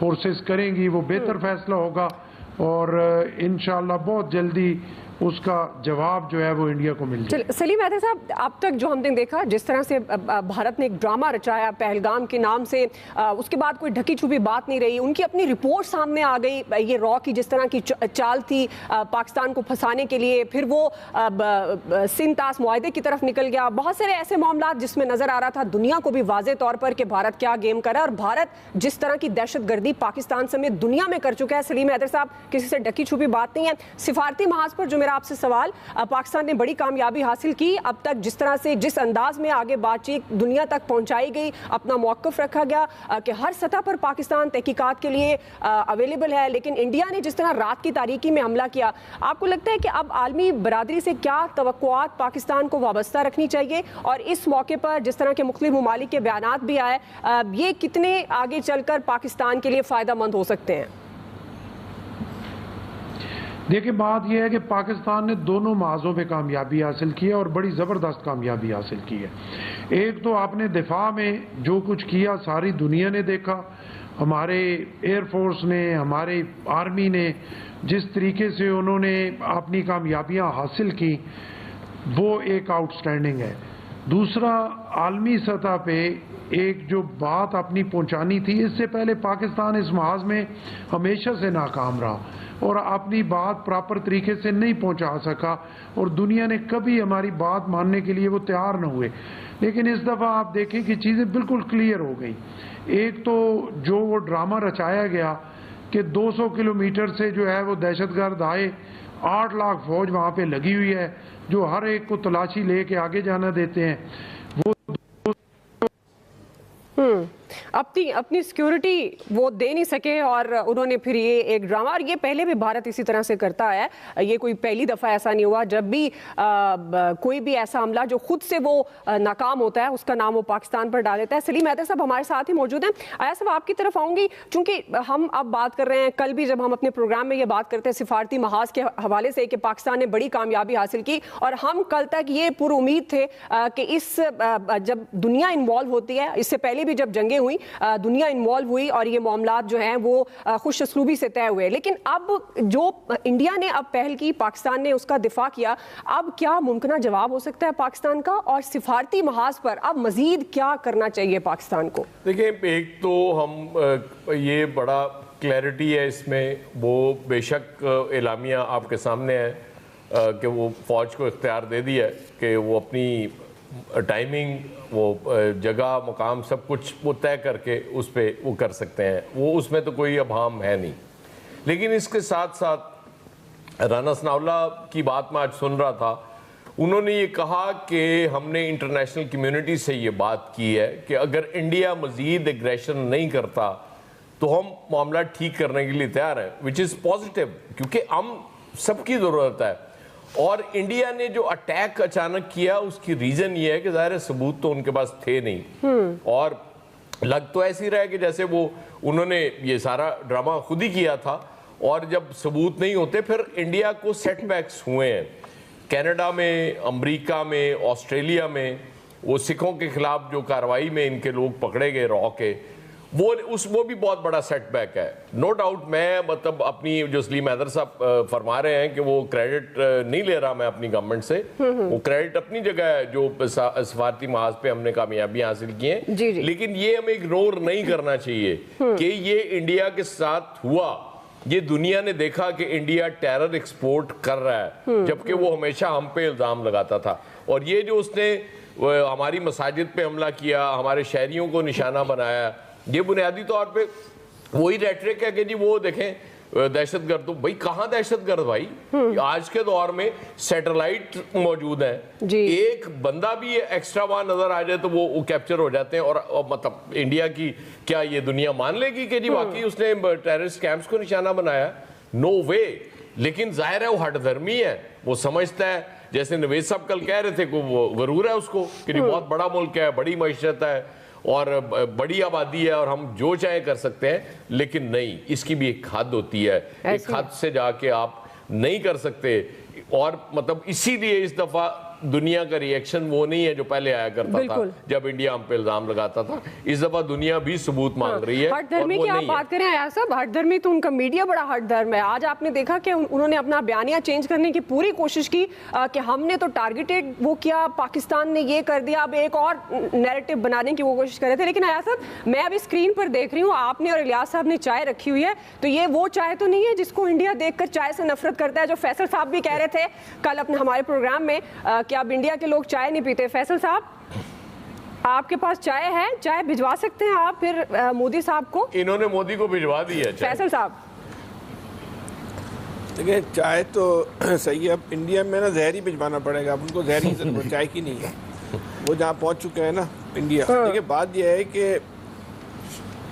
Forces کریں گی وہ بہتر فیصلہ ہوگا اور انشاءاللہ بہت جلدی اس کا جواب جو ہے وہ انڈیا کو مل جائے. سلیم حیدر صاحب، اب تک جو ہم نے دیکھا جس طرح سے بھارت نے ایک ڈرامہ رچایا پہلگام کے نام سے، اس کے بعد کوئی ڈھکی چھپی بات نہیں رہی، ان کی اپنی رپورٹ سامنے آ گئی، یہ را کی جس طرح کی چال تھی پاکستان کو پھنسانے کے لیے، پھر وہ سندھ طاس معاہدے کی طرف نکل گیا، بہت سارے ایسے معاملات جس میں نظر آ رہا تھا دنیا کو بھی واضح طور پر کہ بھارت کیا گیم کر رہا ہے، اور بھارت جس طرح کی دہشت گردی پاکستان سمیت دنیا میں کر چکا ہے. سلیم حیدر صاحب، کسی سے ڈھکی چھپی بات نہیں ہے. سفارتی محاذ پر جو میرا آپ سے سوال، پاکستان نے بڑی کامیابی حاصل کی، اب تک جس طرح سے جس انداز میں آگے بات چیت دنیا تک پہنچائی گئی، اپنا موقف رکھا گیا کہ ہر سطح پر پاکستان تحقیقات کے لیے اویلیبل ہے، لیکن انڈیا نے جس طرح رات کی تاریکی میں حملہ کیا، آپ کو لگتا ہے کہ اب عالمی برادری سے کیا توقعات پاکستان کو وابستہ رکھنی چاہیے، اور اس موقع پر جس طرح کے مختلف ممالک کے بیانات بھی آئے، یہ کتنے آگے چل کر پاکستان کے لیے فائدہ مند ہو سکتے ہیں؟ دیکھیں، بات یہ ہے کہ پاکستان نے دونوں محاذوں پہ کامیابی حاصل کی ہے اور بڑی زبردست کامیابی حاصل کی ہے. ایک تو آپ نے دفاع میں جو کچھ کیا ساری دنیا نے دیکھا، ہمارے ایئر فورس نے، ہمارے آرمی نے جس طریقے سے انہوں نے اپنی کامیابیاں حاصل کی وہ ایک آؤٹ سٹینڈنگ ہے. دوسرا، عالمی سطح پہ ایک جو بات اپنی پہنچانی تھی، اس سے پہلے پاکستان اس محاذ میں ہمیشہ سے ناکام رہا اور اپنی بات پراپر طریقے سے نہیں پہنچا سکا، اور دنیا نے کبھی ہماری بات ماننے کے لیے وہ تیار نہ ہوئے. لیکن اس دفعہ آپ دیکھیں کہ چیزیں بالکل کلیئر ہو گئی. ایک تو جو وہ ڈرامہ رچایا گیا کہ 200 کلومیٹر سے جو ہے وہ دہشت گرد آئے، 8 لاکھ فوج وہاں پہ لگی ہوئی ہے جو ہر ایک کو تلاشی لے کے آگے جانا دیتے ہیں، وہ اپنی سیکیورٹی وہ دے نہیں سکے، اور انہوں نے پھر یہ ایک ڈرامہ، اور یہ پہلے بھی بھارت اسی طرح سے کرتا ہے، یہ کوئی پہلی دفعہ ایسا نہیں ہوا. جب بھی کوئی بھی ایسا حملہ جو خود سے وہ ناکام ہوتا ہے اس کا نام وہ پاکستان پر ڈال دیتا ہے. سلیم حیدر صاحب ہمارے ساتھ ہی موجود ہیں. آیا صاحب، آپ کی طرف آؤں گی، چونکہ ہم اب بات کر رہے ہیں، کل بھی جب ہم اپنے پروگرام میں یہ بات کرتے ہیں سفارتی محاذ کے حوالے سے کہ پاکستان نے بڑی کامیابی حاصل کی، اور ہم کل تک یہ پر امید تھے کہ اس جب دنیا انوالو ہوتی ہے، اس سے پہلے بھی جب جنگیں ہوئی دنیا انوالو ہوئی اور یہ معاملات جو ہیں وہ خوش اسلوبی سے طے ہوئے، لیکن اب جو انڈیا نے اب پہل کی، پاکستان نے اس کا دفاع کیا، اب کیا ممکنہ جواب ہو سکتا ہے پاکستان کا، اور سفارتی محاذ پر اب مزید کیا کرنا چاہیے پاکستان کو؟ دیکھیں، ایک تو ہم یہ بڑا کلیئرٹی ہے اس میں، وہ بے شک اعلامیہ آپ کے سامنے ہے کہ وہ فوج کو اختیار دے دیا ہے کہ وہ اپنی ٹائمنگ، وہ جگہ، مقام، سب کچھ وہ طے کر کے اس پہ وہ کر سکتے ہیں، وہ اس میں تو کوئی ابہام ہے نہیں. لیکن اس کے ساتھ ساتھ رانا ثناء اللہ کی بات میں آج سن رہا تھا، انہوں نے یہ کہا کہ ہم نے انٹرنیشنل کمیونٹی سے یہ بات کی ہے کہ اگر انڈیا مزید ایگریشن نہیں کرتا تو ہم معاملہ ٹھیک کرنے کے لیے تیار ہیں، وچ از پازیٹیو، کیونکہ ہم سب کی ضرورت ہے. اور انڈیا نے جو اٹیک اچانک کیا اس کی ریزن یہ ہے کہ ظاہر ثبوت تو ان کے پاس تھے نہیں، اور لگ تو ایسی رہا ہے کہ جیسے وہ انہوں نے یہ سارا ڈرامہ خود ہی کیا تھا، اور جب ثبوت نہیں ہوتے پھر انڈیا کو سیٹ بیکس ہوئے ہیں. کینیڈا میں، امریکہ میں، آسٹریلیا میں وہ سکھوں کے خلاف جو کارروائی میں ان کے لوگ پکڑے گئے را کے، وہ بھی بہت بڑا سیٹ بیک ہے. نو ڈاؤٹ، میں مطلب اپنی جو سلیم حیدر صاحب فرما رہے ہیں کہ وہ کریڈٹ نہیں لے رہا میں اپنی گورنمنٹ سے، وہ کریڈٹ اپنی جگہ ہے جو سفارتی محاذ پہ ہم نے کامیابیاں حاصل کی ہیں، لیکن یہ ہمیں اگنور نہیں کرنا چاہیے کہ یہ انڈیا کے ساتھ ہوا. یہ دنیا نے دیکھا کہ انڈیا ٹیرر ایکسپورٹ کر رہا ہے، جبکہ وہ ہمیشہ ہم پہ الزام لگاتا تھا. اور یہ جو اس نے ہماری مساجد پہ حملہ کیا، ہمارے شہریوں کو نشانہ بنایا، یہ بنیادی طور پہ وہی ریٹرک ہے کہ جی وہ دیکھیں دہشت گرد. تو بھائی کہاں دہشت گرد بھائی؟ آج کے دور میں سیٹلائٹ موجود ہیں، ایک بندہ بھی ایکسٹرا وہاں نظر آ جائے تو وہ کیپچر ہو جاتے ہیں. اور مطلب انڈیا کی کیا یہ دنیا مان لے گی کہ جی واقعی اس نے ٹیررسٹ کیمپس کو نشانہ بنایا؟ نو وے. لیکن ظاہر ہے وہ ہٹ دھرمی ہے، وہ سمجھتا ہے، جیسے نوید صاحب کل کہہ رہے تھے کہ وہ غرور ہے اس کو کہ جی بہت بڑا ملک ہے، بڑی معیشت ہے اور بڑی آبادی ہے اور ہم جو چاہیں کر سکتے ہیں. لیکن نہیں، اس کی بھی ایک حد ہوتی ہے، ایک حد سے جا کے آپ نہیں کر سکتے. اور مطلب اسی لیے اس دفعہ دنیا کا ریئیکشن وہ نہیں ہے جو پہلے آیا کرتا تھا جب انڈیا ہم پہ الزام لگاتا تھا. اس دفعہ دنیا بھی ثبوت مانگ رہی ہے. ہٹ دھرمی کی آپ بات کریں ایاز صاحب, ہٹ دھرمی تو ان کا میڈیا بڑا ہٹ دھرم ہے. آج آپ نے دیکھا کہ انہوں نے اپنا بیانیہ چینج کرنے کی پوری کوشش کی کہ ہم نے تو ٹارگیٹڈ وہ کیا, پاکستان نے یہ کر دیا, اب ایک اور نیریٹو بنانے کی وہ کوشش کر رہے تھے. لیکن ایاز صاحب میں ابھی اسکرین پر دیکھ رہی ہوں آپ نے اور الیاس صاحب نے چائے رکھی ہوئی ہے, تو یہ وہ چائے تو نہیں ہے جس کو انڈیا دیکھ کر چائے سے نفرت کرتا ہے, جو فیصل صاحب بھی کہہ رہے تھے کل اپنے ہمارے پروگرام میں کہ اب انڈیا کے لوگ چائے نہیں پیتے. فیصل صاحب آپ کے پاس چائے ہے, چائے بھجوا سکتے ہیں آپ پھر مودی صاحب کو؟ انہوں نے مودی کو بھجوا دی ہے. فیصل صاحب دیکھیں چائے تو صحیح ہے, اب انڈیا میں نا زہر ہی بھجوانا پڑے گا, اب ان کو زہر ہی چائے کی نہیں ہے, وہ جہاں پہنچ چکے ہیں نا انڈیا. دیکھیں بات یہ ہے کہ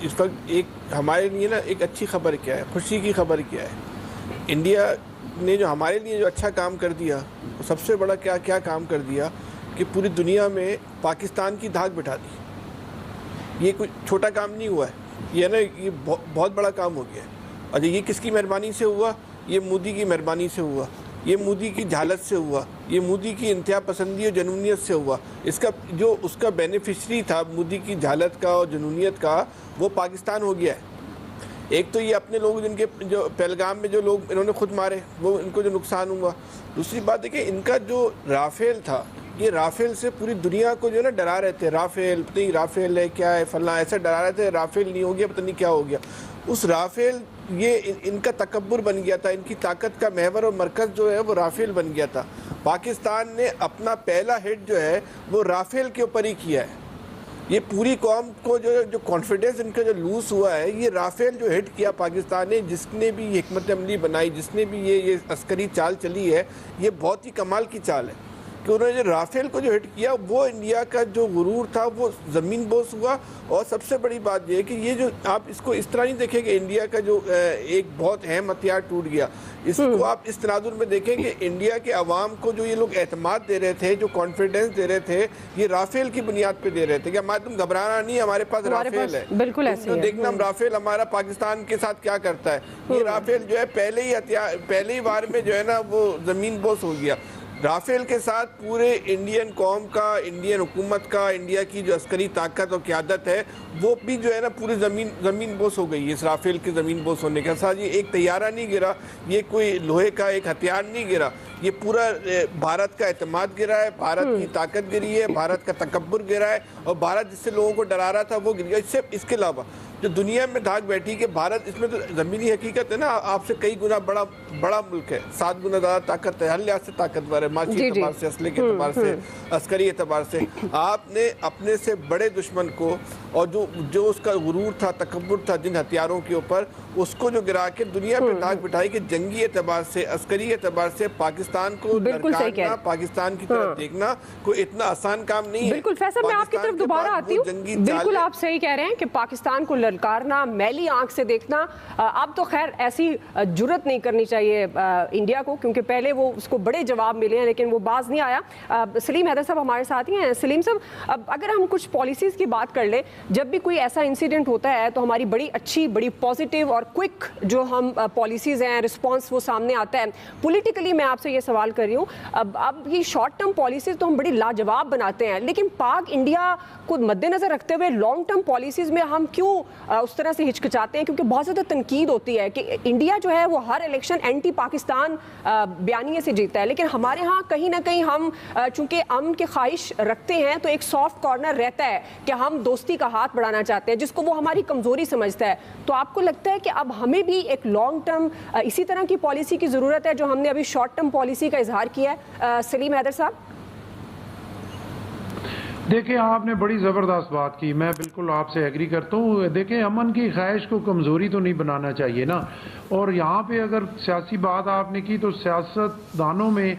اس وقت ایک ہمارے لیے نا ایک اچھی خبر کیا ہے, خوشی کی خبر کیا ہے, انڈیا نے جو ہمارے لیے جو اچھا کام کر دیا, سب سے بڑا کیا کام کر دیا کہ پوری دنیا میں پاکستان کی دھاک بٹھا دی. یہ کوئی چھوٹا کام نہیں ہوا ہے, یہ نا یہ بہت بڑا کام ہو گیا ہے. اور یہ کس کی مہربانی سے ہوا؟ یہ مودی کی مہربانی سے ہوا, یہ مودی کی جہالت سے ہوا, یہ مودی کی انتہا پسندی اور جنونیت سے ہوا. اس کا بینیفیشری تھا مودی کی جہالت کا اور جنونیت کا, وہ پاکستان ہو گیا ہے. ایک تو یہ اپنے لوگ جن کے جو پہلگام میں جو لوگ انہوں نے خود مارے, وہ ان کو جو نقصان ہوا. دوسری بات ہے کہ ان کا جو رافیل تھا, یہ رافیل سے پوری دنیا کو جو ہے نا ڈرا رہے تھے, رافیل پتہ نہیں رافیل ہے کیا ہے فلاں, ایسا ڈرا رہے تھے رافیل نہیں ہو گیا پتہ نہیں کیا ہو گیا. اس رافیل یہ ان کا تکبر بن گیا تھا, ان کی طاقت کا محور اور مرکز جو ہے وہ رافیل بن گیا تھا. پاکستان نے اپنا پہلا ہٹ جو ہے وہ رافیل کے اوپر ہی کیا ہے. یہ پوری قوم کو جو کانفیڈنس ان کا جو لوز ہوا ہے, یہ رافیل جو ہٹ کیا پاکستان نے, جس نے بھی یہ حکمت عملی بنائی, جس نے بھی یہ عسکری چال چلی ہے, یہ بہت ہی کمال کی چال ہے کہ انہوں نے جو رافیل کو جو ہٹ کیا, وہ انڈیا کا جو غرور تھا وہ زمین بوس ہوا. اور سب سے بڑی بات یہ ہے کہ یہ جو آپ اس کو اس طرح نہیں دیکھیں کہ انڈیا کا جو ایک بہت اہم ہتھیار ٹوٹ گیا, اس کو آپ اس تناظر میں دیکھیں کہ انڈیا کے عوام کو جو یہ لوگ اعتماد دے رہے تھے, جو کانفیڈنس دے رہے تھے, یہ رافیل کی بنیاد پہ دے رہے تھے کہ ہمارے تم گھبرانا نہیں, ہمارے پاس رافیل ہے. بالکل ایسے ہے, دیکھنا ہم رافیل ہمارا پاکستان کے ساتھ کیا کرتا ہے. یہ رافیل جو ہے پہلے ہی وار میں جو ہے نا وہ زمین بوس ہو گیا. رافیل کے ساتھ پورے انڈین قوم کا, انڈین حکومت کا, انڈیا کی جو عسکری طاقت اور قیادت ہے وہ بھی جو ہے نا پوری زمین بوس ہو گئی. اس رافیل کی زمین بوس ہونے کے ساتھ یہ ایک طیارہ نہیں گرا, یہ کوئی لوہے کا ایک ہتھیار نہیں گرا, یہ پورا بھارت کا اعتماد گرا ہے, بھارت کی طاقت گری ہے, بھارت کا تکبر گرا ہے, اور بھارت جس سے لوگوں کو ڈرا رہا تھا وہ گر گیا. اس کے علاوہ جو دنیا میں دھاک بیٹھی کہ بھارت, اس میں تو زمینی حقیقت ہے نا, آپ سے کئی گنا بڑا ملک ہے, 7 گنا زیادہ طاقت ہے, ہر لحاظ سے طاقتور ہے, معاشی اعتبار سے, اسلحے کے اعتبار سے, عسکری اعتبار سے. آپ نے اپنے سے بڑے دشمن کو, اور جو اس کا غرور تھا, تکبر تھا جن ہتھیاروں کے اوپر, اس کو جو گرا کے دنیا پہ دھاک بٹھائی کہ جنگی اعتبار سے, عسکری اعتبار سے پاکستان کو لڑکانا, پاکستان کی طرف دیکھنا کوئی اتنا آسان کام نہیں ہے. بالکل فیصل, میں آپ کی طرف دوبارہ آتی ہوں. بالکل آپ صحیح کہہ رہے ہیں کہ پاکستان کو للکارنا, میلی آنکھ سے دیکھنا, اب تو خیر ایسی جرت نہیں کرنی چاہیے انڈیا کو, کیونکہ پہلے وہ اس کو بڑے جواب ملے ہیں لیکن وہ باز نہیں آیا. سلیم حیدر صاحب ہمارے ساتھ ہی ہیں. سلیم صاحب, اگر ہم کچھ پالیسیز کی بات کر لیں, جب بھی کوئی ایسا انسیڈنٹ ہوتا ہے تو ہماری بڑی اچھی, بڑی پازیٹیو اور کوئک جو ہم پالیسیز ہیں, رسپانس وہ سامنے آتا ہے. پولیٹیکلی میں آپ سے یہ سوال کر رہی ہوں, اب یہ شارٹ ٹرم پالیسیز تو ہم بڑی لاجواب بناتے ہیں, لیکن پاک انڈیا کو مد نظر رکھتے ہوئے لانگ ٹرم پالیسیز میں ہم کیوں اس طرح سے ہچکچاتے ہیں؟ کیونکہ بہت زیادہ تنقید ہوتی ہے کہ انڈیا جو ہے وہ ہر الیکشن اینٹی پاکستان بیانیے سے جیتا ہے, لیکن ہمارے ہاں کہیں نہ کہیں ہم چونکہ امن کی خواہش رکھتے ہیں تو ایک سافٹ کارنر رہتا ہے کہ ہم دوستی کا ہاتھ بڑھانا چاہتے ہیں, جس کو وہ ہماری کمزوری سمجھتا ہے. تو آپ کو لگتا ہے کہ اب ہمیں بھی ایک لانگ ٹرم اسی طرح کی پالیسی کی ضرورت ہے جو ہم نے ابھی شارٹ ٹرم پالیسی کا اظہار کیا ہے؟ سلیم حیدر صاحب دیکھیں, آپ نے بڑی زبردست بات کی, میں بالکل آپ سے ایگری کرتا ہوں. دیکھیں, امن کی خواہش کو کمزوری تو نہیں بنانا چاہیے نا. اور یہاں پہ اگر سیاسی بات آپ نے کی تو سیاست دانوں میں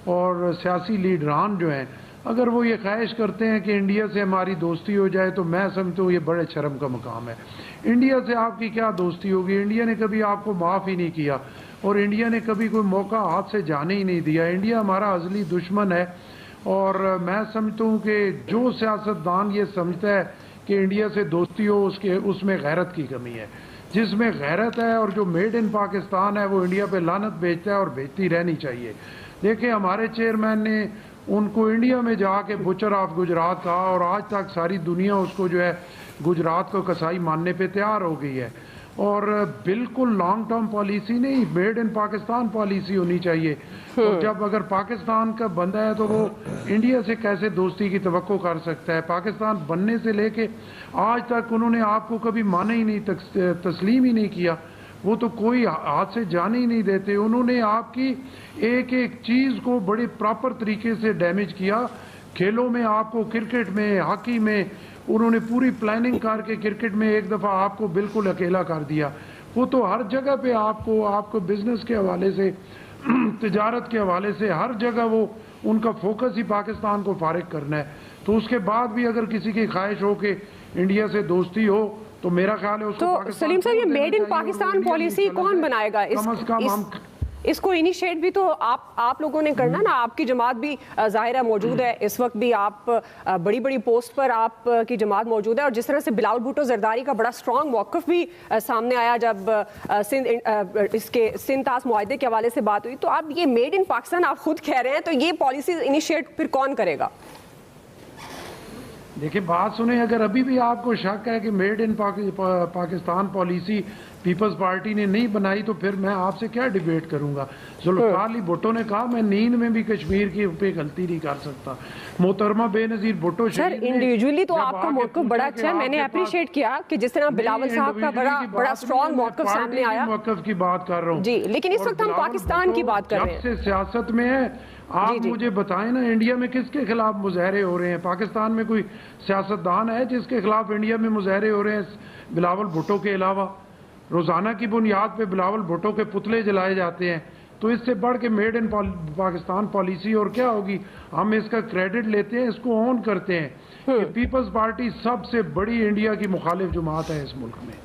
اور سیاسی لیڈران جو ہیں, اگر وہ یہ خواہش کرتے ہیں کہ انڈیا سے ہماری دوستی ہو جائے تو میں سمجھتا ہوں یہ بڑے شرم کا مقام ہے. انڈیا سے آپ کی کیا دوستی ہوگی؟ انڈیا نے کبھی آپ کو معاف ہی نہیں کیا, اور انڈیا نے کبھی کوئی موقع ہاتھ سے جانے ہی نہیں دیا. انڈیا ہمارا ازلی دشمن ہے. اور میں سمجھتا ہوں کہ جو سیاستدان یہ سمجھتا ہے کہ انڈیا سے دوستی ہو, اس میں غیرت کی کمی ہے. جس میں غیرت ہے اور جو میڈ ان پاکستان ہے وہ انڈیا پہ لعنت بھیجتا ہے اور بھیجتی رہنی چاہیے. دیکھیں, ہمارے چیئرمین نے ان کو انڈیا میں جا کے بچر آف گجرات کہا، اور آج تک ساری دنیا اس کو جو ہے گجرات کو کسائی ماننے پہ تیار ہو گئی ہے. اور بالکل لانگ ٹرم پالیسی نہیں، میڈ ان پاکستان پالیسی ہونی چاہیے. اور جب اگر پاکستان کا بندہ ہے تو وہ انڈیا سے کیسے دوستی کی توقع کر سکتا ہے؟ پاکستان بننے سے لے کے آج تک انہوں نے آپ کو کبھی مانا ہی نہیں، تسلیم ہی نہیں کیا. وہ تو کوئی ہاتھ سے جانے ہی نہیں دیتے. انہوں نے آپ کی ایک ایک چیز کو بڑے پراپر طریقے سے ڈیمیج کیا. کھیلوں میں آپ کو، کرکٹ میں، ہاکی میں انہوں نے پوری پلاننگ کر کے کرکٹ میں ایک دفعہ آپ کو بالکل اکیلا کر دیا. وہ تو ہر جگہ پہ آپ کو بزنس کے حوالے سے، تجارت کے حوالے سے ہر جگہ وہ ان کا فوکس ہی پاکستان کو فارغ کرنا ہے. تو اس کے بعد بھی اگر کسی کی خواہش ہو کہ انڈیا سے دوستی ہو تو میرا خیال ہے اس کو تو سلیم صاحب، یہ میڈ ان پاکستان پالیسی کون بنائے گا؟ کم از کم ہم اس کو انیشیٹ بھی تو آپ لوگوں نے کرنا نا. آپ کی جماعت بھی ظاہر ہے موجود ہے اس وقت بھی، آپ بڑی بڑی پوسٹ پر آپ کی جماعت موجود ہے. اور جس طرح سے بلاول بھٹو زرداری کا بڑا اسٹرانگ موقف بھی سامنے آیا جب اس کے سندھ طاس معاہدے کے حوالے سے بات ہوئی، تو اب یہ میڈ ان پاکستان آپ خود کہہ رہے ہیں، تو یہ پالیسیز انیشیٹ پھر کون کرے گا؟ دیکھیں بات سنیں، اگر ابھی بھی آپ کو شک ہے کہ made in Pakistan policy Peoples Party نے نہیں بنائی تو پھر میں آپ سے کیا ڈیبیٹ کروں گا؟ ذوالفقار علی بھٹو نے کہا میں نیند میں بھی کشمیر کی پہ غلطی نہیں کر سکتا. محترمہ بے نظیر بھٹو سر انڈیویجولی تو آپ کا موقف بڑا اچھا ہے، میں نے اپریشیٹ کیا کہ جس طرح بلاول صاحب کا بڑا اسٹرانگ موقف سامنے آیا. موقف کی بات کر رہا ہوں جی، لیکن اس وقت ہم پاکستان کی بات کر رہے ہیں. جب سے سیاست میں ہے، آپ مجھے بتائیں نا انڈیا میں کس کے خلاف مظاہرے ہو رہے ہیں؟ پاکستان میں کوئی سیاستدان ہے جس کے خلاف انڈیا میں مظاہرے ہو رہے ہیں بلاول بھٹو کے علاوہ؟ روزانہ کی بنیاد پہ بلاول بھٹو کے پتلے جلائے جاتے ہیں. تو اس سے بڑھ کے میڈ ان پاکستان پالیسی اور کیا ہوگی؟ ہم اس کا کریڈٹ لیتے ہیں، اس کو اون کرتے ہیں کہ پیپلز پارٹی سب سے بڑی انڈیا کی مخالف جماعت ہے اس ملک میں.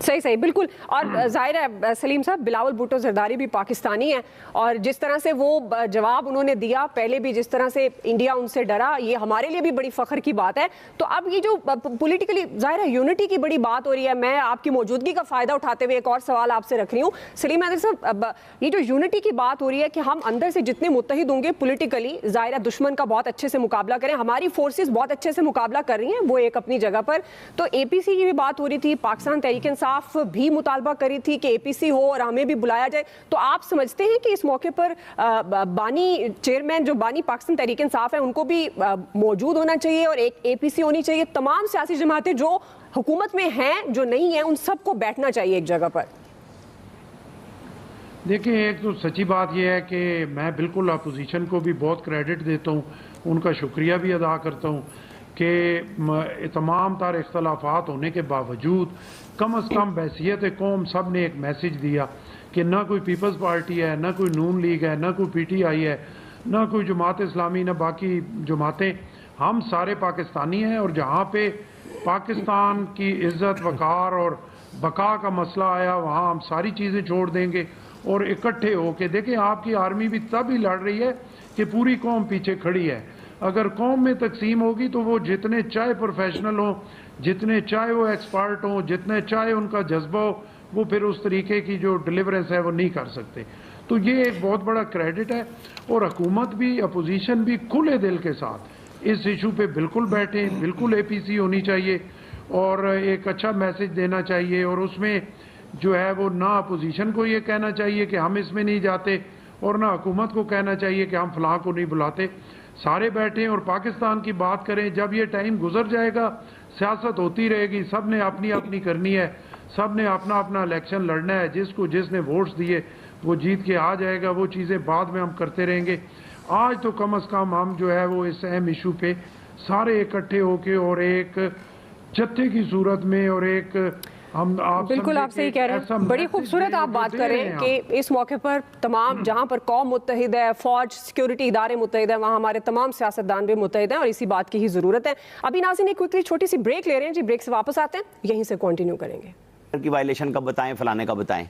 صحیح بالکل. اور ظاہر ہے سلیم صاحب، بلاول بھٹو زرداری بھی پاکستانی ہیں، اور جس طرح سے وہ جواب انہوں نے دیا پہلے بھی، جس طرح سے انڈیا ان سے ڈرا، یہ ہمارے لیے بھی بڑی فخر کی بات ہے. تو اب یہ جو پولیٹیکلی ظاہر ہے یونٹی کی بڑی بات ہو رہی ہے، میں آپ کی موجودگی کا فائدہ اٹھاتے ہوئے ایک اور سوال آپ سے رکھ رہی ہوں. سلیم حیدر صاحب، یہ جو یونٹی کی بات ہو رہی ہے کہ ہم اندر سے جتنے متحد ہوں گے پولیٹیکلی، ظاہر ہے دشمن کا بہت اچھے سے مقابلہ کریں، ہماری فورسز بہت اچھے سے مقابلہ کر رہی ہیں، وہ ایک اپنی جگہ پر. تو اے پی سی کی بھی بات ہو رہی تھی، پاکستان تحریک انصاف بھی مطالبہ کری تھی کہ اے پی سی ہو اور ہمیں بھی بلایا جائے. تو آپ سمجھتے ہیں کہ اس موقع پر بانی چیئرمین جو بانی پاکستان تحریک انصاف ہے ان کو بھی موجود ہونا چاہیے اور ایک اے پی سی ہونی چاہیے؟ تمام سیاسی جماعتیں جو حکومت میں ہیں جو نہیں ہیں ان سب کو بیٹھنا چاہیے ایک جگہ پر. دیکھیں ایک تو سچی بات یہ ہے کہ میں بالکل اپوزیشن کو بھی بہت کریڈٹ دیتا ہوں، ان کا شکریہ بھی ادا کرتا ہوں کہ تمام تر اختلافات ہونے کے باوجود کم از کم بحیثیت قوم سب نے ایک میسج دیا کہ نہ کوئی پیپلز پارٹی ہے، نہ کوئی نون لیگ ہے، نہ کوئی پی ٹی آئی ہے، نہ کوئی جماعت اسلامی، نہ باقی جماعتیں. ہم سارے پاکستانی ہیں، اور جہاں پہ پاکستان کی عزت وقار اور بقا کا مسئلہ آیا وہاں ہم ساری چیزیں چھوڑ دیں گے اور اکٹھے ہو کے. دیکھیں آپ کی آرمی بھی تب ہی لڑ رہی ہے کہ پوری قوم پیچھے کھڑی ہے. اگر قوم میں تقسیم ہوگی تو وہ جتنے چاہے پروفیشنل ہوں، جتنے چاہے وہ ایکسپرٹ ہوں، جتنے چاہے ان کا جذبہ ہو، وہ پھر اس طریقے کی جو ڈیلیورنس ہے وہ نہیں کر سکتے. تو یہ ایک بہت بڑا کریڈٹ ہے، اور حکومت بھی اپوزیشن بھی کھلے دل کے ساتھ اس ایشو پہ بالکل بیٹھیں. بالکل اے پی سی ہونی چاہیے اور ایک اچھا میسج دینا چاہیے، اور اس میں جو ہے وہ نہ اپوزیشن کو یہ کہنا چاہیے کہ ہم اس میں نہیں جاتے اور نہ حکومت کو کہنا چاہیے کہ ہم فلاں کو نہیں بلاتے. سارے بیٹھیں اور پاکستان کی بات کریں. جب یہ ٹائم گزر جائے گا سیاست ہوتی رہے گی، سب نے اپنی اپنی کرنی ہے، سب نے اپنا اپنا الیکشن لڑنا ہے. جس نے ووٹس دیے وہ جیت کے آ جائے گا. وہ چیزیں بعد میں ہم کرتے رہیں گے. آج تو کم از کم ہم جو ہے وہ اس اہم ایشو پہ سارے اکٹھے ہو کے اور ایک جتھے کی صورت میں اور ایک بالکل آپ صحیح کہہ رہے ہیں. بڑی خوبصورت آپ بات کر رہے ہیں کہ اس موقع پر تمام جہاں پر قوم متحد ہے، فوج سیکیورٹی ادارے متحد ہیں، وہاں ہمارے تمام سیاستدان بھی متحد ہیں اور اسی بات کی ہی ضرورت ہے. ابھی ناظرین ایک کوئکلی چھوٹی سی بریک لے رہے ہیں جی، بریک سے واپس آتے ہیں، یہیں سے کنٹینیو کریں گے. کی وائلیشن کا بتائیں، فلانے کا بتائیں.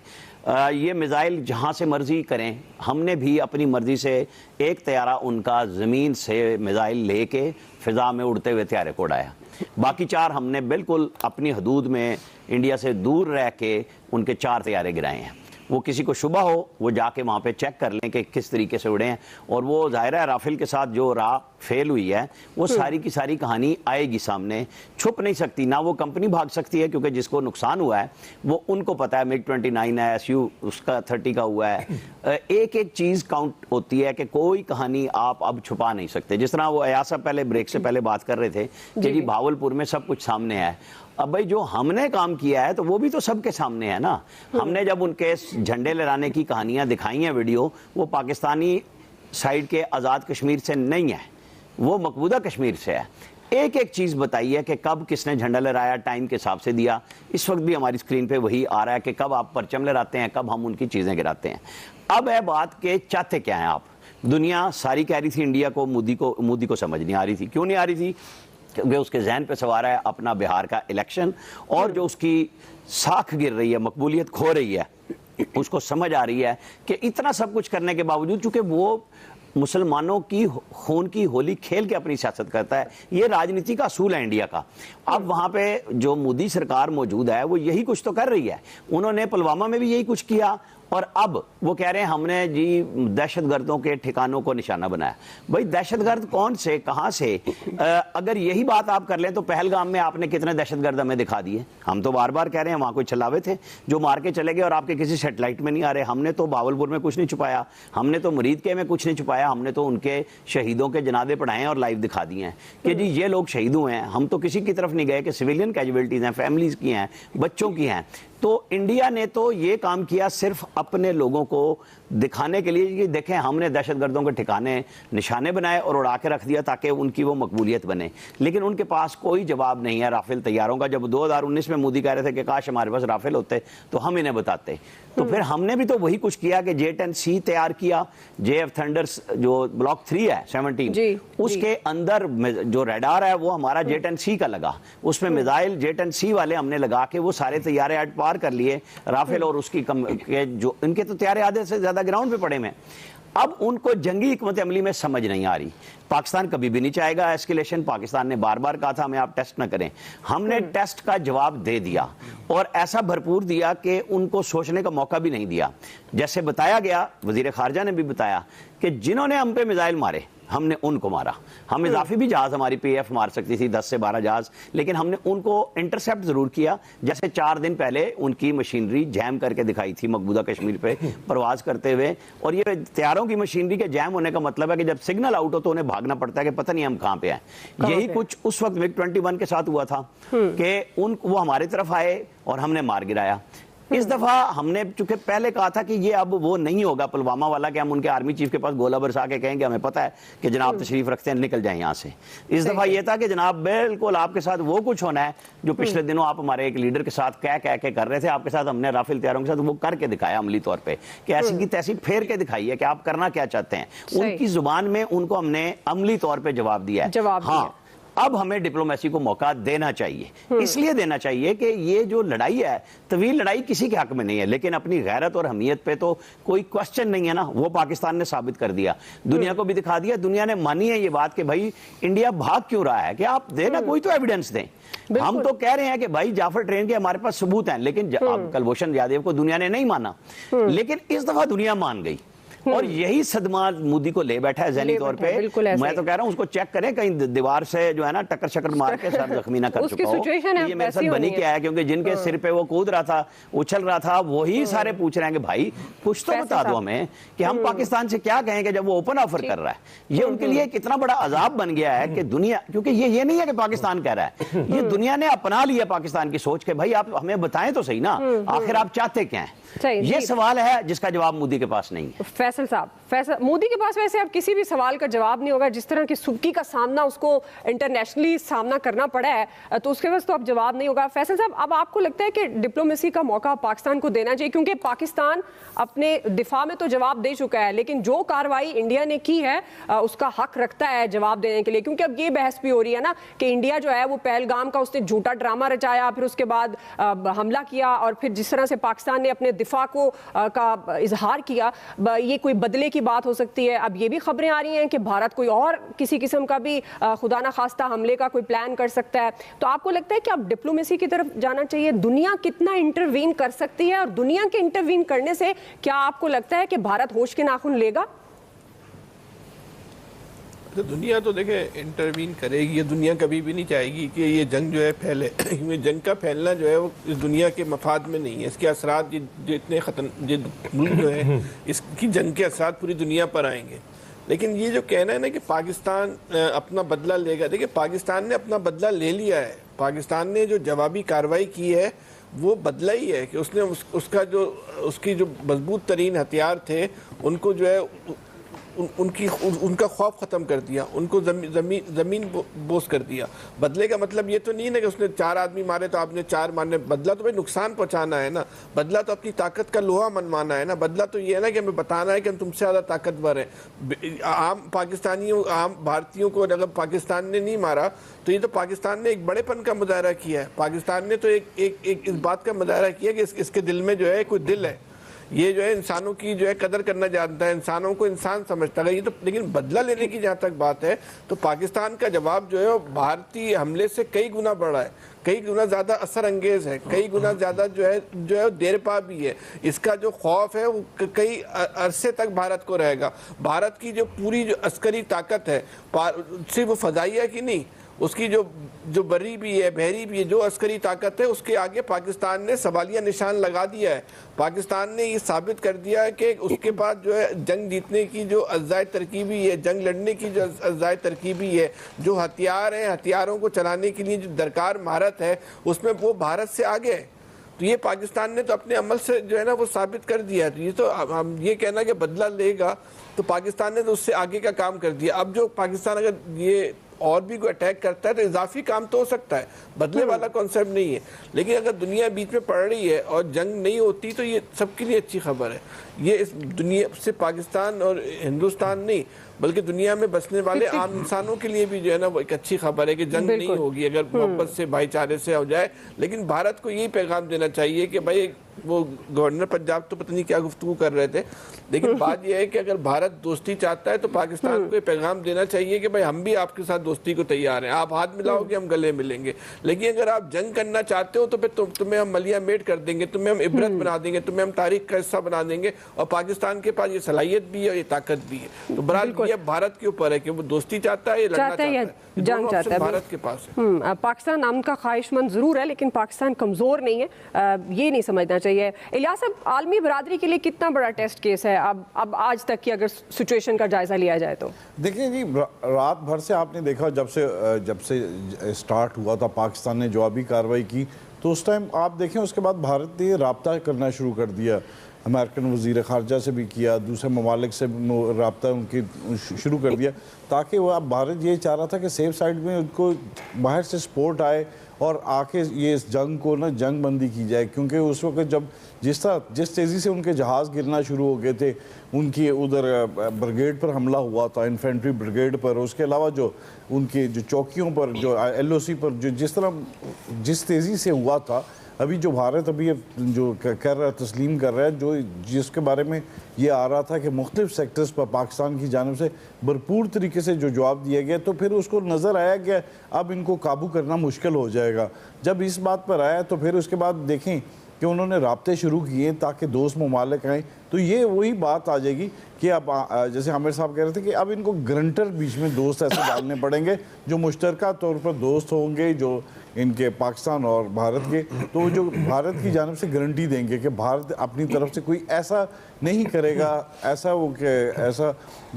یہ میزائل جہاں سے مرضی کریں، ہم نے بھی اپنی مرضی سے ایک طیارہ ان کا زمین سے میزائل لے کے فضا میں اڑتے ہوئے طیارے کو اڑایا. باقی 4 ہم نے بالکل اپنی حدود میں انڈیا سے دور رہ کے ان کے 4 طیارے گرائے ہیں. وہ کسی کو شبہ ہو وہ جا کے وہاں پہ چیک کر لیں کہ کس طریقے سے اڑے ہیں. اور وہ ظاہر ہے رافیل کے ساتھ جو فیل ہوئی ہے وہ ساری کی ساری کہانی آئے گی سامنے, چھپ نہیں سکتی. نہ وہ کمپنی بھاگ سکتی ہے کیونکہ جس کو نقصان ہوا ہے وہ ان کو پتا ہے, MiG 29 ہے, SU اس کا 30 کا ہوا ہے. ایک ایک چیز کاؤنٹ ہوتی ہے کہ کوئی کہانی آپ اب چھپا نہیں سکتے. جس طرح وہ ایاسا پہلے بریک سے پہلے بات کر رہے تھے کہ جی بھاولپور میں سب کچھ سامنے ہے. اب بھائی جو ہم نے کام کیا ہے تو وہ بھی تو سب کے سامنے ہے نا. ہم نے جب ان کے جھنڈے لہرانے کی کہانیاں دکھائی ہیں ویڈیو, وہ پاکستانی سائیڈ کے آزاد کشمیر سے نہیں ہے, وہ مقبوضہ کشمیر سے ہے. ایک ایک چیز بتائی ہے کہ کب کس نے جھنڈا لہرایا, ٹائم کے حساب سے دیا. اس وقت بھی ہماری اسکرین پہ وہی آ رہا ہے کہ کب آپ پرچم لہراتے ہیں, کب ہم ان کی چیزیں گراتے ہیں. اب ہے بات کہ چاہتے کیا ہیں آپ. دنیا ساری کہہ رہی تھی انڈیا کو, مودی کو سمجھ نہیں آ رہی تھی. کیوں نہیں آ رہی تھی؟ کیونکہ اس کے ذہن پہ سوار ہے اپنا بہار کا الیکشن, اور جو اس کی ساکھ گر رہی ہے, مقبولیت کھو رہی ہے, اس کو سمجھ آ رہی ہے کہ اتنا سب کچھ کرنے کے باوجود, چونکہ وہ مسلمانوں کی خون کی ہولی کھیل کے اپنی سیاست کرتا ہے. یہ راجنیتی کا اصول ہے انڈیا کا. اب وہاں پہ جو مودی سرکار موجود ہے وہ یہی کچھ تو کر رہی ہے. انہوں نے پلوامہ میں بھی یہی کچھ کیا, اور اب وہ کہہ رہے ہیں ہم نے جی دہشت گردوں کے ٹھکانوں کو نشانہ بنایا. بھائی دہشت گرد کون سے, کہاں سے؟ اگر یہی بات آپ کر لیں تو پہلگام میں آپ نے کتنے دہشت گرد ہمیں دکھا دیے. ہم تو بار بار کہہ رہے ہیں وہاں کوئی چھلاوے تھے جو مار کے چلے گئے اور آپ کے کسی سیٹلائٹ میں نہیں آ رہے. ہم نے تو بھاولپور میں کچھ نہیں چھپایا, ہم نے تو مرید کے میں کچھ نہیں چھپایا, ہم نے تو ان کے شہیدوں کے جنازے پڑھائے ہیں اور لائیو دکھا دیے ہیں کہ جی یہ لوگ شہید ہوئے ہیں. ہم تو کسی کی طرف نہیں گئے کہ سویلین کیجویلٹیز ہیں, فیملیز کی ہیں, بچوں کی ہیں. تو انڈیا نے تو یہ کام کیا صرف اپنے لوگوں کو دکھانے کے لیے کہ دیکھیں ہم نے دہشت گردوں کے ٹھکانے نشانے بنائے اور اڑا کے رکھ دیا تاکہ ان کی وہ مقبولیت بنے. لیکن ان کے پاس کوئی جواب نہیں ہے رافیل طیاروں کا. جب 2019 میں مودی کہہ رہے تھے کہ کاش ہمارے پاس رافیل ہوتے تو ہم انہیں بتاتے. تو پھر ہم نے بھی تو وہی کچھ کیا کہ J-10C تیار کیا, JF تھنڈرز جو بلاک 3 ہے 17, اس کے اندر جو ریڈار ہے وہ ہمارا J-10C کا لگا. اس میں میزائل J-10C والے ہم نے لگا کے وہ سارے طیارے ایڈ پار کر لیے رافیل, اور اس کی جو ان کے تو طیارے آدھے سے زیادہ گراؤنڈ پہ پڑے میں. اب ان کو جنگی حکمت عملی میں سمجھ نہیں آ رہی. پاکستان کبھی بھی نہیں چاہے گا ایسکیلیشن. پاکستان نے بار بار کہا تھا ہمیں آپ ٹیسٹ نہ کریں. ہم نے ٹیسٹ کا جواب دے دیا, اور ایسا بھرپور دیا کہ ان کو سوچنے کا موقع بھی نہیں دیا. جیسے بتایا گیا, وزیر خارجہ نے بھی بتایا کہ جنہوں نے ہم پہ میزائل مارے ہم نے ان کو مارا. ہم اضافی بھی جہاز, ہماری PAF مار سکتی تھی 10 سے 12 جہاز, لیکن ہم نے ان کو انٹرسیپٹ ضرور کیا. جیسے 4 دن پہلے ان کی مشینری جیم کر کے دکھائی تھی مقبوضہ کشمیر پہ پرواز کرتے ہوئے. اور یہ طیاروں کی مشینری کے جیم ہونے کا مطلب ہے کہ جب سگنل آؤٹ ہو تو انہیں بھاگنا پڑتا ہے کہ پتہ نہیں ہم کہاں پہ ہیں. یہی کچھ اس وقت MiG 21 کے ساتھ ہوا تھا کہ وہ ہماری طرف آئے اور ہم نے مار گرایا. اس دفعہ ہم نے چونکہ پہلے کہا تھا کہ یہ اب وہ نہیں ہوگا پلوامہ والا کہ ہم ان کے آرمی چیف کے پاس گولہ برسا کے کہیں گے ہمیں پتہ ہے کہ جناب تشریف رکھتے ہیں نکل جائیں یہاں سے. اس دفعہ یہ تھا کہ جناب بالکل آپ کے ساتھ وہ کچھ ہونا ہے جو پچھلے دنوں آپ ہمارے ایک لیڈر کے ساتھ کہہ کے کر رہے تھے. آپ کے ساتھ ہم نے رافیل طیاروں کے ساتھ وہ کر کے دکھایا عملی طور پہ کہ ایسی کی تیسی پھیر کے دکھائی ہے کہ آپ کرنا کیا چاہتے ہیں. ان کی زبان میں ان کو ہم نے عملی طور پہ جواب دیا ہے. ہاں اب ہمیں ڈپلومیسی کو موقع دینا چاہیے. اس لیے دینا چاہیے کہ یہ جو لڑائی ہے طویل لڑائی کسی کے حق میں نہیں ہے, لیکن اپنی غیرت اور حمیت پہ تو کوئی کوشچن نہیں ہے نا. وہ پاکستان نے ثابت کر دیا, دنیا کو بھی دکھا دیا, دنیا نے مانی ہے یہ بات کہ بھائی انڈیا بھاگ کیوں رہا ہے, کہ آپ دینا کوئی تو ایویڈنس دیں. ہم تو کہہ رہے ہیں کہ بھائی جعفر ٹرین کے ہمارے پاس ثبوت ہیں, لیکن کلبھوشن یادیو کو دنیا نے نہیں مانا, لیکن اس دفعہ دنیا مان گئی. اور یہی صدمہ مودی کو لے بیٹھا ہے ذہنی طور پہ. میں تو کہہ رہا ہوں اس کو چیک کریں کہیں دیوار سے جو ہے نا ٹکر شکر مار کے سر زخمی نہ کر چکا ہو. یہ میرے ساتھ بنی کیا ہے, کیونکہ جن کے سر پہ وہ کود رہا تھا, اچھل رہا تھا, وہی سارے پوچھ رہے ہیں کہ بھائی کچھ تو بتا دو ہمیں کہ ہم پاکستان سے کیا کہیں کہ جب وہ اوپن آفر کر رہا ہے. یہ ان کے لیے کتنا بڑا عذاب بن گیا ہے کہ دنیا, کیونکہ یہ نہیں ہے کہ پاکستان کہہ رہا ہے, یہ دنیا نے اپنا لیا پاکستان کی سوچ کے بھائی آپ ہمیں بتائیں تو صحیح نا آخر آپ چاہتے کیا ہیں. یہ سوال ہے جس کا جواب مودی کے پاس نہیں ہے. فیصل صاحب, مودی کے پاس ویسے اب کسی بھی سوال کا جواب نہیں ہوگا. جس طرح کی سبکی کا سامنا اس کو انٹرنیشنلی سامنا کرنا پڑا ہے تو اس کے پاس تو اب جواب نہیں ہوگا. فیصل صاحب, اب آپ کو لگتا ہے کہ ڈپلومیسی کا موقع پاکستان کو دینا چاہیے, کیونکہ پاکستان اپنے دفاع میں تو جواب دے چکا ہے, لیکن جو کارروائی انڈیا نے کی ہے اس کا حق رکھتا ہے جواب دینے کے لیے, کیونکہ اب یہ بحث بھی ہو رہی ہے نا کہ انڈیا جو ہے وہ پہلگام کا اس نے جھوٹا ڈرامہ رچایا, پھر اس کے بعد حملہ کیا, اور پھر جس طرح سے پاکستان نے اپنے دفاع کا اظہار کیا, یہ کوئی بدلے کی کی بات ہو سکتی ہے. اب یہ بھی خبریں آ رہی ہیں کہ بھارت کوئی اور کسی قسم کا بھی خدا نخواستہ حملے کا کوئی پلان کر سکتا ہے. تو آپ کو لگتا ہے کہ اب ڈپلومیسی کی طرف جانا چاہیے؟ دنیا کتنا انٹروین کر سکتی ہے اور دنیا کے انٹروین کرنے سے کیا آپ کو لگتا ہے کہ بھارت ہوش کے ناخن لے گا؟ دنیا تو دیکھیں انٹروین کرے گی. یہ دنیا کبھی بھی نہیں چاہے گی کہ یہ جنگ جو ہے پھیلے. جنگ کا پھیلنا جو ہے وہ اس دنیا کے مفاد میں نہیں ہے. اس کے اثرات جو اتنے ملک جو ہے اس کی جنگ کے اثرات پوری دنیا پر آئیں گے. لیکن یہ جو کہنا ہے نا کہ پاکستان اپنا بدلہ لے گا، دیکھیں پاکستان نے اپنا بدلہ لے لیا ہے. پاکستان نے جو جوابی کارروائی کی ہے وہ بدلہ ہی ہے کہ اس نے اس کی جو مضبوط ترین ہتھیار تھے ان کو جو ہے ان کا خوف ختم کر دیا، ان کو زمین بوس کر دیا. بدلے کا مطلب یہ تو نہیں ہے کہ اس نے 4 آدمی مارے تو آپ نے 4 مارنے. بدلہ تو بھائی نقصان پہنچانا ہے نا. بدلہ تو اپنی طاقت کا لوہا منوانا ہے نا. بدلہ تو یہ ہے نا کہ ہمیں بتانا ہے کہ ہم تم سے زیادہ طاقتور ہیں. عام پاکستانیوں، عام بھارتیوں کو اگر پاکستان نے نہیں مارا تو یہ تو پاکستان نے ایک بڑے پن کا مظاہرہ کیا ہے. پاکستان نے تو ایک اس بات کا مظاہرہ کیا کہ اس کے دل میں جو ہے کوئی دل ہے. یہ جو ہے انسانوں کی جو ہے قدر کرنا جانتا ہے، انسانوں کو انسان سمجھتا ہے. یہ تو لیکن بدلہ لینے کی جہاں تک بات ہے تو پاکستان کا جواب جو ہے وہ بھارتی حملے سے کئی گنا بڑا ہے، کئی گنا زیادہ اثر انگیز ہے، کئی گنا زیادہ جو ہے دیر پا بھی ہے. اس کا جو خوف ہے وہ کئی عرصے تک بھارت کو رہے گا. بھارت کی جو پوری جو عسکری طاقت ہے صرف وہ فضائیہ کی نہیں، اس کی جو بری بھی ہے، بحری بھی ہے، جو عسکری طاقت ہے اس کے آگے پاکستان نے سوالیہ نشان لگا دیا ہے. پاکستان نے یہ ثابت کر دیا ہے کہ اس کے بعد جو ہے جنگ جیتنے کی جو اجزائے ترکیبی ہے، جنگ لڑنے کی جو اجزائے ترکیبی ہے، جو ہتھیار ہیں، ہتھیاروں کو چلانے کے لیے جو درکار مہارت ہے، اس میں وہ بھارت سے آگے ہے. تو یہ پاکستان نے تو اپنے عمل سے جو ہے نا وہ ثابت کر دیا ہے. تو یہ تو ہم یہ کہنا کہ بدلہ لے گا تو پاکستان نے تو اس سے آگے کا کام کر دیا. اب جو پاکستان اگر یہ اور بھی کوئی اٹیک کرتا ہے تو اضافی کام تو ہو سکتا ہے، بدلے والا کانسیپٹ نہیں ہے. لیکن اگر دنیا بیچ میں پڑ رہی ہے اور جنگ نہیں ہوتی تو یہ سب کے لیے اچھی خبر ہے. یہ اس دنیا سے پاکستان اور ہندوستان نہیں بلکہ دنیا میں بسنے والے عام انسانوں کے لیے بھی جو ہے نا وہ ایک اچھی خبر ہے کہ جنگ نہیں ہوگی اگر محبت سے، بھائی چارے سے ہو جائے. لیکن بھارت کو یہی پیغام دینا چاہیے کہ بھائی وہ گورنر پنجاب تو پتہ نہیں کیا گفتگو کر رہے تھے، لیکن بات یہ ہے کہ اگر بھارت دوستی چاہتا ہے تو پاکستان کو یہ پیغام دینا چاہیے کہ بھائی ہم بھی آپ کے ساتھ دوستی کو تیار ہیں. آپ ہاتھ ملاؤ گے ہم گلے ملیں گے. لیکن اگر آپ جنگ کرنا چاہتے ہو تو پھر تمہیں ہم ملیہ میٹ کر دیں گے، تمہیں ہم عبرت بنا دیں گے، تمہیں ہم تاریخ کا حصہ بنا دیں گے. اور پاکستان کے پاس یہ صلاحیت بھی ہے اور یہ طاقت بھی ہے. تو برحال یہ بھارت کے اوپر ہے کہ وہ دوستی چاہتا ہے یا لڑنا چاہتا ہے. جنگ چاہتا ہے بھارت کے پاس ہے. پاکستان امن کا خواہش مند ضرور ہے لیکن پاکستان کمزور نہیں ہے، یہ نہیں سمجھنا چاہیے. الیاس صاحب، عالمی برادری کے لیے کتنا بڑا ٹیسٹ کیس ہے اب آج تک کی اگر سچویشن کا جائزہ لیا جائے تو؟ دیکھیں جی، رات بھر سے آپ نے دیکھا جب سے سٹارٹ ہوا تھا پاکستان نے جوابی کارروائی کی تو اس ٹائم آپ دیکھیں اس کے بعد بھارت نے رابطہ کرنا شروع کر دیا. امریکن وزیر خارجہ سے بھی کیا، دوسرے ممالک سے رابطہ ان کی شروع کر دیا تاکہ وہ اب بھارت یہ چاہ رہا تھا کہ سیف سائڈ میں ان کو باہر سے سپورٹ آئے اور آ کے یہ اس جنگ کو نا جنگ بندی کی جائے. کیونکہ اس وقت جب جس تیزی سے ان کے جہاز گرنا شروع ہو گئے تھے، ان کی ادھر بریگیڈ پر حملہ ہوا تھا، انفینٹری بریگیڈ پر، اس کے علاوہ جو ان کی جو چوکیوں پر، جو LOC پر جس تیزی سے ہوا تھا، ابھی جو بھارت ابھی جو کر رہا ہے، تسلیم کر رہا ہے، جس کے بارے میں یہ آ رہا تھا کہ مختلف سیکٹرز پر پاکستان کی جانب سے بھرپور طریقے سے جو جواب دیا گیا تو پھر اس کو نظر آیا کہ اب ان کو قابو کرنا مشکل ہو جائے گا. جب اس بات پر آیا تو پھر اس کے بعد دیکھیں کہ انہوں نے رابطے شروع کیے تاکہ دوست ممالک آئیں. تو یہ وہی بات آ جائے گی کہ اب جیسے عامر صاحب کہہ رہے تھے کہ اب ان کو گرنٹر بیچ میں دوست ایسے ڈالنے پڑیں گے جو مشترکہ طور پر دوست ہوں گے، جو ان کے پاکستان اور بھارت کے، تو جو بھارت کی جانب سے گارنٹی دیں گے کہ بھارت اپنی طرف سے کوئی ایسا نہیں کرے گا، ایسا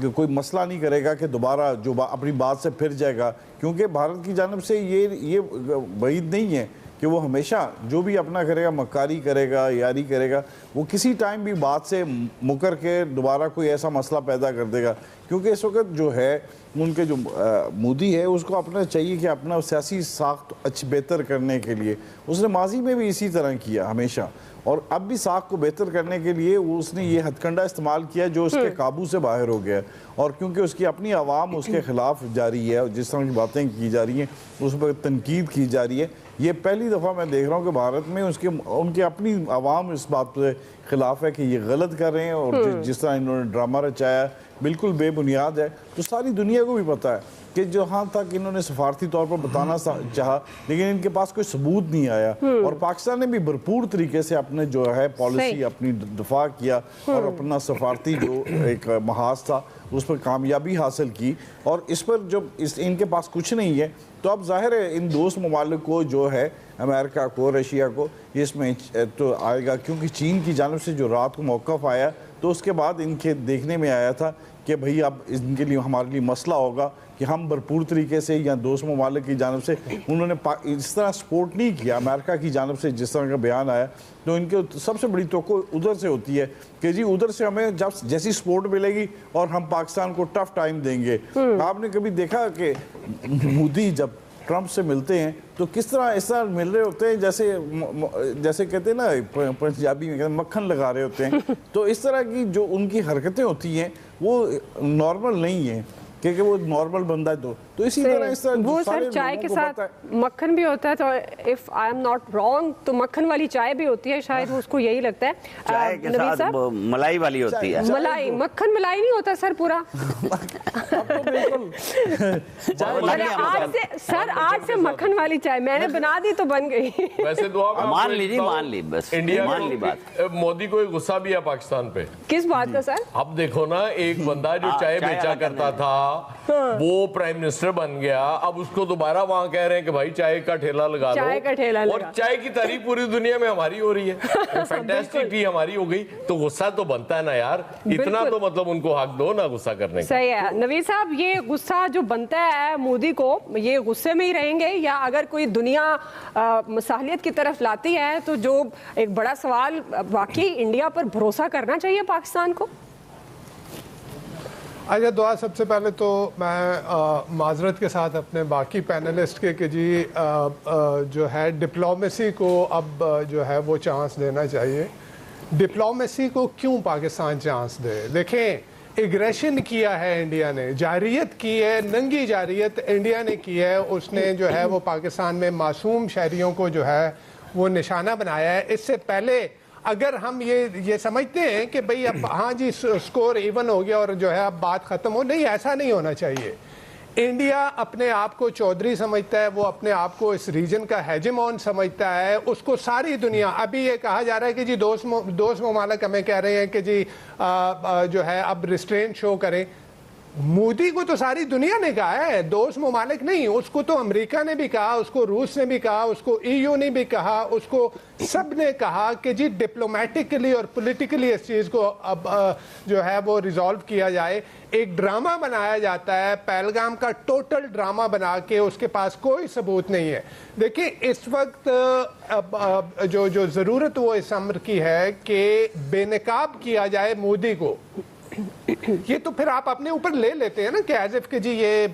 کوئی مسئلہ نہیں کرے گا کہ دوبارہ جو اپنی بات سے پھر جائے گا. کیونکہ بھارت کی جانب سے یہ بعید نہیں ہے کہ وہ ہمیشہ جو بھی اپنا کرے گا، مکاری کرے گا، یاری کرے گا، وہ کسی ٹائم بھی بات سے مکر کے دوبارہ کوئی ایسا مسئلہ پیدا کر دے گا. کیونکہ اس وقت جو ہے ان کے جو مودی ہے اس کو اپنا چاہیے کہ اپنا سیاسی ساخت بہتر کرنے کے لیے اس نے ماضی میں بھی اسی طرح کیا ہمیشہ. اور اب بھی ساکھ کو بہتر کرنے کے لیے اس نے یہ ہتھ کنڈا استعمال کیا جو اس کے قابو سے باہر ہو گیا، اور کیونکہ اس کی اپنی عوام اس کے خلاف جاری ہے، جس طرح کی باتیں کی جا رہی ہیں اس پر تنقید کی جا رہی ہے، یہ پہلی دفعہ میں دیکھ رہا ہوں کہ بھارت میں ان کے اپنی عوام اس بات پہ خلاف ہے کہ یہ غلط کر رہے ہیں، اور جس طرح انہوں نے ڈرامہ رچایا بالکل بے بنیاد ہے۔ تو ساری دنیا کو بھی پتہ ہے کہ جہاں تک انہوں نے سفارتی طور پر بتانا چاہا لیکن ان کے پاس کوئی ثبوت نہیں آیا، اور پاکستان نے بھی بھرپور طریقے سے اپنے جو ہے پالیسی اپنی دفاع کیا اور اپنا سفارتی جو ایک محاذ تھا اس پر کامیابی حاصل کی، اور اس پر جب ان کے پاس کچھ نہیں ہے تو اب ظاہر ہے ان دوست ممالک کو جو ہے امریکہ کو، رشیا کو اس میں تو آئے گا، کیونکہ چین کی جانب سے جو رات کو موقف آیا تو اس کے بعد ان کے دیکھنے میں آیا تھا کہ بھئی اب ان کے لیے ہمارے لیے مسئلہ ہوگا کہ ہم بھرپور طریقے سے یا دوست ممالک کی جانب سے انہوں نے اس طرح سپورٹ نہیں کیا امریکہ کی جانب سے جس طرح کا بیان آیا، تو ان کے سب سے بڑی توقع ادھر سے ہوتی ہے کہ جی ادھر سے ہمیں جب جیسی سپورٹ ملے گی اور ہم پاکستان کو ٹف ٹائم دیں گے۔ آپ نے کبھی دیکھا کہ مودی جب ٹرمپ سے ملتے ہیں تو کس طرح اس طرح مل رہے ہوتے ہیں جیسے کہتے ہیں نا پنجابی میں کہتے ہیں مکھن لگا رہے ہوتے ہیں، تو اس طرح کی جو ان کی حرکتیں ہوتی ہیں وہ نارمل نہیں ہیں، کیونکہ وہ نارمل بندہ ہے تو اسی طرح وہ سر چائے کے ساتھ مکھن بھی ہوتا ہے، تو if I am not wrong تو مکھن والی چائے بھی ہوتی ہے، شاید اس کو یہی لگتا ہے چائے کے ساتھ ملائی والی ہوتی ہے، ملائی مکھن ملائی نہیں ہوتا سر پورا آج سے مکھن والی چائے میں نے بنا دی تو بن گئی۔ ویسے دعا مان لی بس انڈیا مان لی بات، مودی کو غصہ بھی ہے پاکستان پہ۔ کس بات کا سر؟ اب دیکھو نا، ایک بندہ جو چائے بیچا کرتا تھا وہ پرائم منسٹر بن گیا، اب اس کو دوبارہ وہاں کہہ رہے ہیں کہ بھائی چائے کا ٹھیلا لگا لو، اور چائے کی تعریف پوری دنیا میں ہماری ہو رہی ہے، فینٹاسٹک ٹی ہماری ہو گئی، تو غصہ تو بنتا ہے نا یار، اتنا تو مطلب ان کو حق دو نا غصہ کرنے کا۔ صحیح ہے نوید صاحب، یہ غصہ جو بنتا ہے مودی کو، یہ غصے میں ہی رہیں گے یا اگر کوئی دنیا مصالحت کی طرف لاتی ہے تو جو ایک بڑا سوال واقعی انڈیا پر بھروسہ کرنا چاہیے پاکستان کو؟ اچھا دعا، سب سے پہلے تو میں معذرت کے ساتھ اپنے باقی پینلسٹ کے کہ جی جو ہے ڈپلومیسی کو اب جو ہے وہ چانس دینا چاہیے۔ ڈپلومیسی کو کیوں پاکستان چانس دے؟ دیکھیں ایگریشن کیا ہے انڈیا نے، جارحیت کی ہے، ننگی جارحیت انڈیا نے کی ہے، اس نے جو ہے وہ پاکستان میں معصوم شہریوں کو جو ہے وہ نشانہ بنایا ہے۔ اس سے پہلے اگر ہم یہ سمجھتے ہیں کہ بھئی اب ہاں جی سکور ایون ہو گیا اور جو ہے اب بات ختم ہو، نہیں، ایسا نہیں ہونا چاہیے۔ انڈیا اپنے آپ کو چودھری سمجھتا ہے، وہ اپنے آپ کو اس ریجن کا ہیجمون سمجھتا ہے، اس کو ساری دنیا، ابھی یہ کہا جا رہا ہے کہ جی دوست ممالک ہمیں کہہ رہے ہیں کہ جی جو ہے اب ریسٹرینٹ شو کریں۔ مودی کو تو ساری دنیا نے کہا ہے، دوست ممالک نہیں، اس کو تو امریکہ نے بھی کہا، اس کو روس نے بھی کہا، اس کو EU نے بھی کہا، اس کو سب نے کہا کہ جی ڈپلومیٹکلی اور پولیٹیکلی اس چیز کو اب جو ہے وہ ریزالو کیا جائے۔ ایک ڈرامہ بنایا جاتا ہے، پہلگام کا ٹوٹل ڈرامہ بنا کے، اس کے پاس کوئی ثبوت نہیں ہے۔ دیکھیں اس وقت جو ضرورت وہ اس امر کی ہے کہ بے نقاب کیا جائے مودی کو۔ یہ تو پھر آپ اپنے اوپر لے لیتے ہیں نا کہ ایز اف کہ جی یہ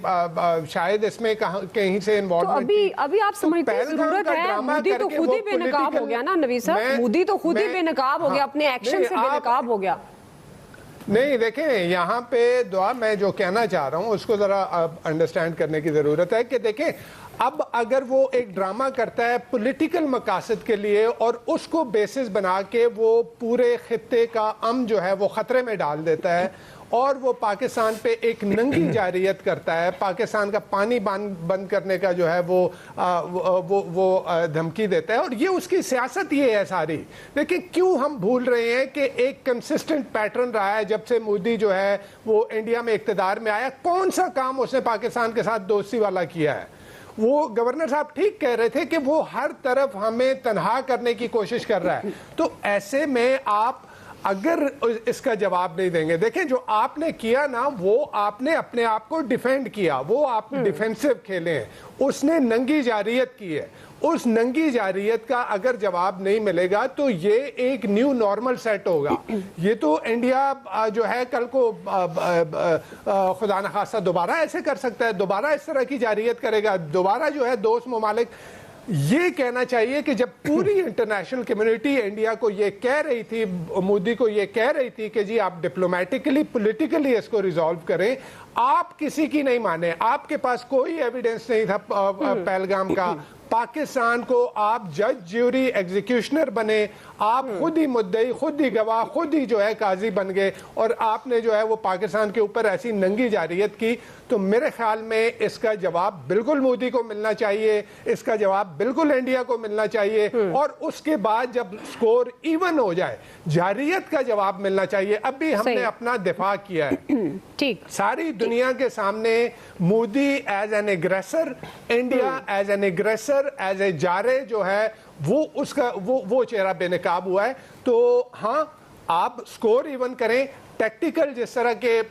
شاید اس میں کہیں سے انوالومنٹ تھی۔ ابھی آپ سمجھتے ہیں ضرورت ہے؟ مودی تو خود ہی بے نقاب ہو گیا نا نوید صاحب، مودی تو خود ہی بے نقاب ہو گیا، اپنے ایکشن سے بے نقاب ہو گیا۔ نہیں دیکھیں یہاں پہ دعا، میں جو کہنا چاہ رہا ہوں اس کو ذرا انڈرسٹینڈ کرنے کی ضرورت ہے کہ دیکھیں اب اگر وہ ایک ڈرامہ کرتا ہے پولیٹیکل مقاصد کے لیے اور اس کو بیسس بنا کے وہ پورے خطے کا امن جو ہے وہ خطرے میں ڈال دیتا ہے اور وہ پاکستان پہ ایک ننگی جارحیت کرتا ہے، پاکستان کا پانی بند کرنے کا جو ہے وہ دھمکی دیتا ہے، اور یہ اس کی سیاست یہ ہے ساری۔ لیکن کیوں ہم بھول رہے ہیں کہ ایک کنسسٹنٹ پیٹرن رہا ہے جب سے مودی جو ہے وہ انڈیا میں اقتدار میں آیا، کون سا کام اس نے پاکستان کے ساتھ دوستی والا کیا ہے؟ وہ گورنر صاحب ٹھیک کہہ رہے تھے کہ وہ ہر طرف ہمیں تنہا کرنے کی کوشش کر رہا ہے، تو ایسے میں آپ اگر اس کا جواب نہیں دیں گے، دیکھیں جو آپ نے کیا نا وہ آپ نے اپنے آپ کو ڈیفینڈ کیا، وہ آپ ڈیفینسو کھیلے ہیں، اس نے ننگی جارحیت کی ہے، اس ننگی جارحیت کا اگر جواب نہیں ملے گا تو یہ ایک نیو نارمل سیٹ ہوگا۔ یہ تو انڈیا جو ہے کل کو خدا نخواستہ دوبارہ ایسے کر سکتا ہے، دوبارہ اس طرح کی جارحیت کرے گا، دوبارہ جو ہے دوست ممالک یہ کہنا چاہیے کہ جب پوری انٹرنیشنل کمیونٹی انڈیا کو یہ کہہ رہی تھی, مودی کو یہ کہہ رہی تھی کہ جی آپ ڈپلومیٹکلی پولیٹیکلی اس کو ریزالو کریں, آپ کسی کی نہیں مانے. آپ کے پاس کوئی ایویڈنس نہیں تھا پہلگام کا. پاکستان کو آپ جج, جیوری, ایگزیکیوشنر بنے, آپ خود ہی مدعی, خود ہی گواہ, خود ہی جو ہے قاضی بن گئے, اور آپ نے جو ہے وہ پاکستان کے اوپر ایسی ننگی جارحیت کی. تو میرے خیال میں اس کا جواب بالکل مودی کو ملنا چاہیے, اس کا جواب بالکل انڈیا کو ملنا چاہیے, اور اس کے بعد جب سکور ایون ہو جائے جارحیت کا جواب ملنا چاہیے. اب بھی ہم نے اپنا دفاع کیا ہے ٹھیک, ساری دنیا کے سامنے. Modi as an aggressor, India as an aggressor, as a جارح جو ہے وہ اس کا وہ چہرہ بے نقاب ہوا ہے. تو ہاں آپ سکور ایون کریں, ٹیکٹیکل جس طرح کے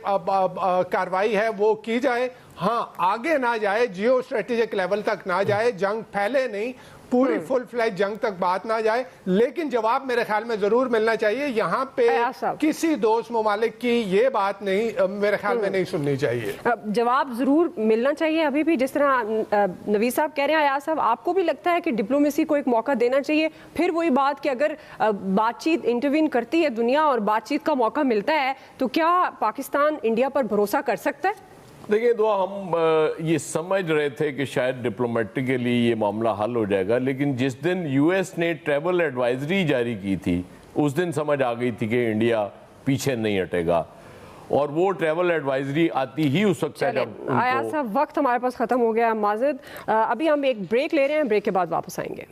کاروائی ہے وہ کی جائے, ہاں آگے نہ جائے, جیو اسٹریٹجک لیول تک نہ جائے, جنگ پھیلے نہیں, پوری فل فلیج جنگ تک بات نہ جائے, لیکن جواب میرے خیال میں ضرور ملنا چاہیے. یہاں پہ کسی دوست ممالک کی یہ بات نہیں میرے خیال میں نہیں سننی چاہیے. جواب ضرور ملنا چاہیے ابھی بھی, جس طرح نوید صاحب کہہ رہے ہیں. ایاز صاحب, آپ کو بھی لگتا ہے کہ ڈپلومیسی کو ایک موقع دینا چاہیے؟ پھر وہی بات کہ اگر بات چیت انٹروین کرتی ہے دنیا اور بات چیت کا موقع ملتا ہے تو کیا پاکستان انڈیا پر بھروسہ کر سکتا ہے؟ دیکھیں دعا, ہم یہ سمجھ رہے تھے کہ شاید ڈپلومیٹکلی یہ معاملہ حل ہو جائے گا, لیکن جس دن یو ایس نے ٹریول ایڈوائزری جاری کی تھی اس دن سمجھ آ گئی تھی کہ انڈیا پیچھے نہیں ہٹے گا, اور وہ ٹریول ایڈوائزری آتی ہی اس وقت ہے جب ایاز صاحب وقت ہمارے پاس ختم ہو گیا. ماجد, ابھی ہم ایک بریک لے رہے ہیں, بریک کے بعد واپس آئیں گے.